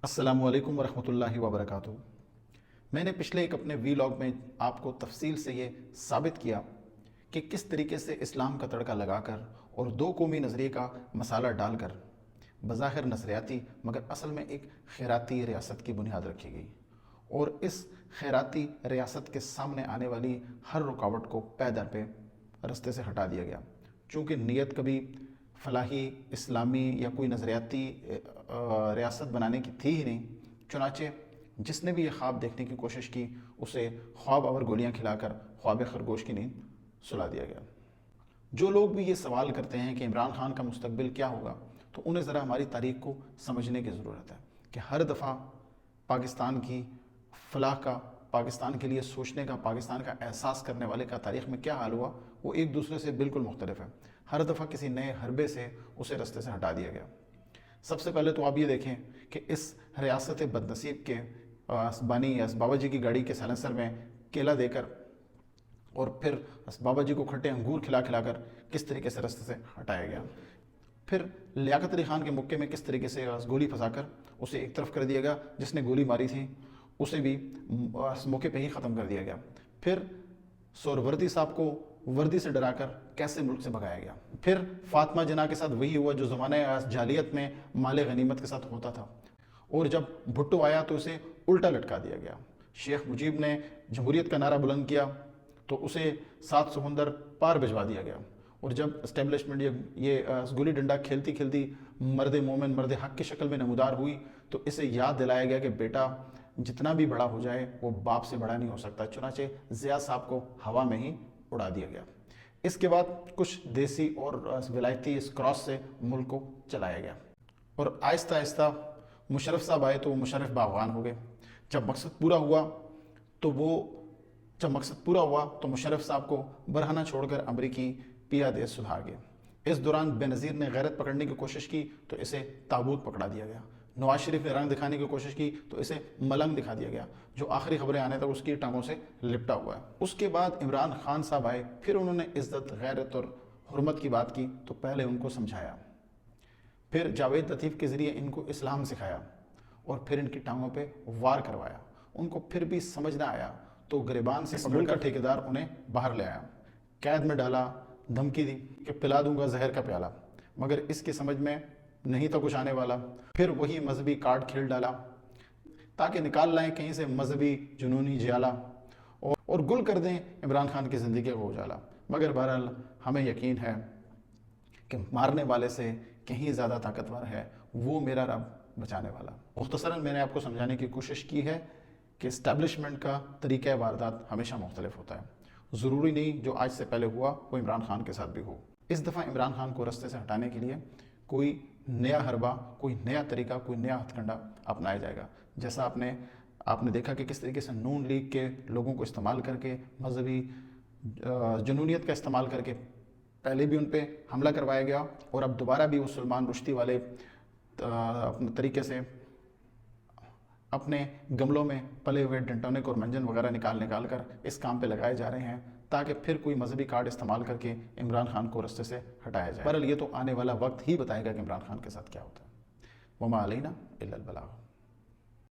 السلام علیکم ورحمۃ اللہ وبرکاتہ۔ میں نے پچھلے ایک اپنے ویلاگ میں آپ کو تفصیل سے یہ ثابت کیا کہ کس طریقے سے اسلام کا تڑکا لگا کر اور دو قومی نظریے کا مسالہ ڈال کر بظاہر نظریاتی مگر اصل میں ایک خیراتی ریاست کی بنیاد رکھی گئی، اور اس خیراتی ریاست کے سامنے آنے والی ہر رکاوٹ کو پے در پہ رستے سے ہٹا دیا گیا، چونکہ نیت کبھی فلاحی اسلامی یا کوئی نظریاتی ریاست بنانے کی تھی ہی نہیں۔ چنانچہ جس نے بھی یہ خواب دیکھنے کی کوشش کی اسے خواب اور گولیاں کھلا کر خواب خرگوش کی نیند سلا دیا گیا۔ جو لوگ بھی یہ سوال کرتے ہیں کہ عمران خان کا مستقبل کیا ہوگا، تو انہیں ذرا ہماری تاریخ کو سمجھنے کی ضرورت ہے کہ ہر دفعہ پاکستان کی فلاح کا، پاکستان کے لیے سوچنے کا، پاکستان کا احساس کرنے والے کا تاریخ میں کیا حال ہوا، وہ ایک دوسرے سے بالکل مختلف ہے۔ ہر دفعہ کسی نئے حربے سے اسے رستے سے ہٹا دیا گیا۔ سب سے پہلے تو آپ یہ دیکھیں کہ اس ریاست بدنصیب کے بانی بابا جی کی گاڑی کے سائلنسر میں کیلا دے کر اور پھر بابا جی کو کھٹے انگور کھلا کھلا کر کس طریقے سے رستے سے ہٹایا گیا۔ پھر لیاقت علی خان کے مکے میں کس طریقے سے گولی پھنسا کر اسے ایک طرف کر دیا گیا، جس نے گولی ماری تھی اسے بھی موقع پہ ہی ختم کر دیا گیا۔ پھر سہروردی صاحب کو وردی سے ڈرا کر کیسے ملک سے بھگایا گیا۔ پھر فاطمہ جناح کے ساتھ وہی ہوا جو زمانہ جاہلیت میں مال غنیمت کے ساتھ ہوتا تھا، اور جب بھٹو آیا تو اسے الٹا لٹکا دیا گیا۔ شیخ مجیب نے جمہوریت کا نعرہ بلند کیا تو اسے 7 سمندر پار بھجوا دیا گیا، اور جب اسٹیبلشمنٹ یہ گلی ڈنڈا کھیلتی کھیلتی مرد مومن، مرد حق کی شکل میں نمودار ہوئی، تو اسے یاد دلایا گیا کہ بیٹا جتنا بھی بڑا ہو جائے وہ باپ سے بڑا نہیں ہو سکتا۔ چنانچہ ضیاء صاحب کو ہوا میں ہی اڑا دیا گیا۔ اس کے بعد کچھ دیسی اور ولایتی اس کراس سے ملک کو چلایا گیا، اور آہستہ آہستہ مشرف صاحب آئے تو وہ مشرف باغبان ہو گئے۔ جب مقصد پورا ہوا تو مشرف صاحب کو برہنہ چھوڑ کر امریکی پیادے سدھار گئے۔ اس دوران بے نظیر نے غیرت پکڑنے کی کوشش کی تو اسے تابوت پکڑا دیا گیا۔ نواز شریف نے رنگ دکھانے کی کوشش کی تو اسے ملنگ دکھا دیا گیا، جو آخری خبریں آنے تک اس کی ٹانگوں سے لپٹا ہوا ہے۔ اس کے بعد عمران خان صاحب آئے، پھر انہوں نے عزت، غیرت اور حرمت کی بات کی تو پہلے ان کو سمجھایا، پھر جاوید لطیف کے ذریعے ان کو اسلام سکھایا، اور پھر ان کی ٹانگوں پہ وار کروایا۔ ان کو پھر بھی سمجھ نہ آیا تو گریبان سے پکڑ کر ٹھیکیدار انہیں باہر لے آیا، قید میں ڈالا، دھمکی دی کہ پلا دوں گا زہر کا پیالہ، مگر اس کی سمجھ میں نہیں تھا کچھ آنے والا۔ پھر وہی مذہبی کارڈ کھیل ڈالا تاکہ نکال لائیں کہیں سے مذہبی جنونی جیالہ، اور گل کر دیں عمران خان کی زندگی کو اجالا۔ مگر بہرحال ہمیں یقین ہے کہ مارنے والے سے کہیں زیادہ طاقتور ہے وہ میرا رب بچانے والا۔ مختصراً میں نے آپ کو سمجھانے کی کوشش کی ہے کہ اسٹیبلشمنٹ کا طریقہ واردات ہمیشہ مختلف ہوتا ہے، ضروری نہیں جو آج سے پہلے ہوا وہ عمران خان کے ساتھ بھی ہو۔ اس دفعہ عمران خان کو رستے سے ہٹانے کے لیے کوئی نیا حربہ، کوئی نیا طریقہ، کوئی نیا ہتھ کنڈا اپنایا جائے گا۔ جیسا آپ نے دیکھا کہ کس طریقے سے نون لیگ کے لوگوں کو استعمال کر کے، مذہبی جنونیت کا استعمال کر کے پہلے بھی ان پہ حملہ کروایا گیا، اور اب دوبارہ بھی وہ سلمان رشدی والے اپنے طریقے سے اپنے گملوں میں پلے ہوئے ڈنٹونک اور منجن وغیرہ نکال کر اس کام پہ لگائے جا رہے ہیں تاکہ پھر کوئی مذہبی کارڈ استعمال کر کے عمران خان کو رستے سے ہٹایا جائے۔ بہرحال یہ تو آنے والا وقت ہی بتائے گا کہ عمران خان کے ساتھ کیا ہوتا ہے۔ وما علینا الا البلاغ۔